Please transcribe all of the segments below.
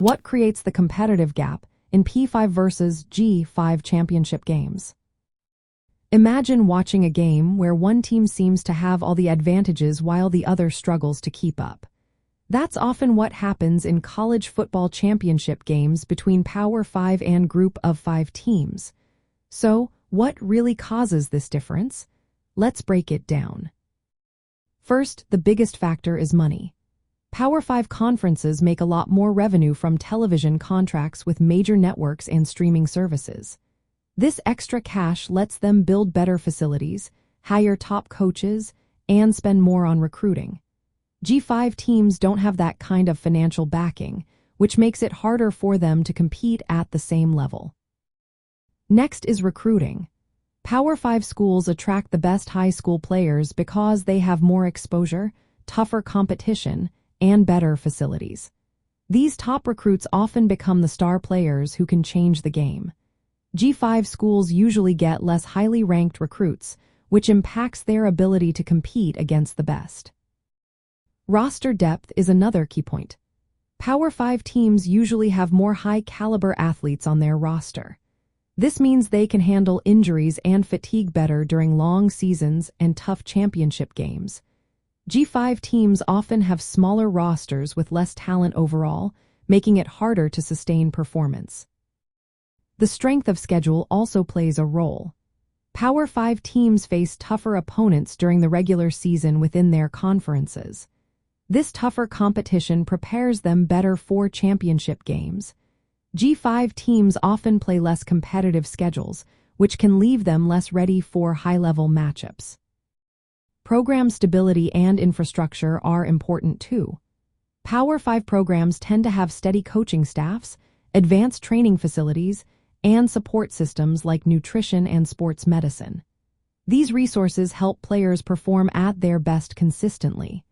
What creates the competitive gap in P5 versus G5 championship games? Imagine watching a game where one team seems to have all the advantages while the other struggles to keep up. That's often what happens in college football championship games between Power 5 and Group of 5 teams. So, what really causes this difference? Let's break it down. First, the biggest factor is money. Power 5 conferences make a lot more revenue from television contracts with major networks and streaming services. This extra cash lets them build better facilities, hire top coaches, and spend more on recruiting. G5 teams don't have that kind of financial backing, which makes it harder for them to compete at the same level. Next is recruiting. Power 5 schools attract the best high school players because they have more exposure, tougher competition, and better facilities. These top recruits often become the star players who can change the game. G5 schools usually get less highly ranked recruits, which impacts their ability to compete against the best. Roster depth is another key point. Power 5 teams usually have more high-caliber athletes on their roster. This means they can handle injuries and fatigue better during long seasons and tough championship games. G5 teams often have smaller rosters with less talent overall, making it harder to sustain performance. The strength of schedule also plays a role. Power 5 teams face tougher opponents during the regular season within their conferences. This tougher competition prepares them better for championship games. G5 teams often play less competitive schedules, which can leave them less ready for high-level matchups. Program stability and infrastructure are important too. Power 5 programs tend to have steady coaching staffs, advanced training facilities, and support systems like nutrition and sports medicine. These resources help players perform at their best consistently.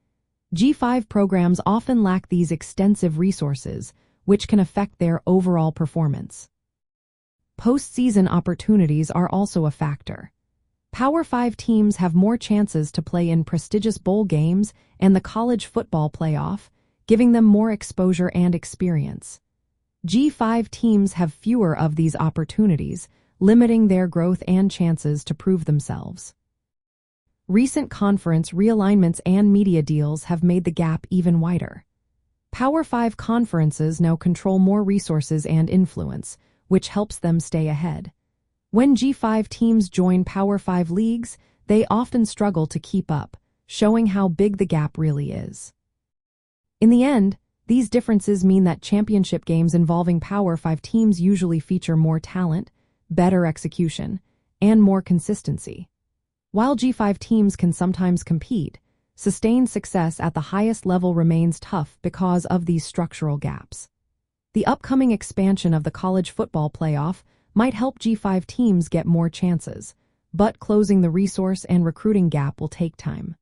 G5 programs often lack these extensive resources, which can affect their overall performance. Postseason opportunities are also a factor. Power 5 teams have more chances to play in prestigious bowl games and the college football playoff, giving them more exposure and experience. G5 teams have fewer of these opportunities, limiting their growth and chances to prove themselves. Recent conference realignments and media deals have made the gap even wider. Power 5 conferences now control more resources and influence, which helps them stay ahead. When G5 teams join Power 5 leagues, they often struggle to keep up, showing how big the gap really is. In the end, these differences mean that championship games involving Power 5 teams usually feature more talent, better execution, and more consistency. While G5 teams can sometimes compete, sustained success at the highest level remains tough because of these structural gaps. The upcoming expansion of the college football playoff might help G5 teams get more chances, but closing the resource and recruiting gap will take time.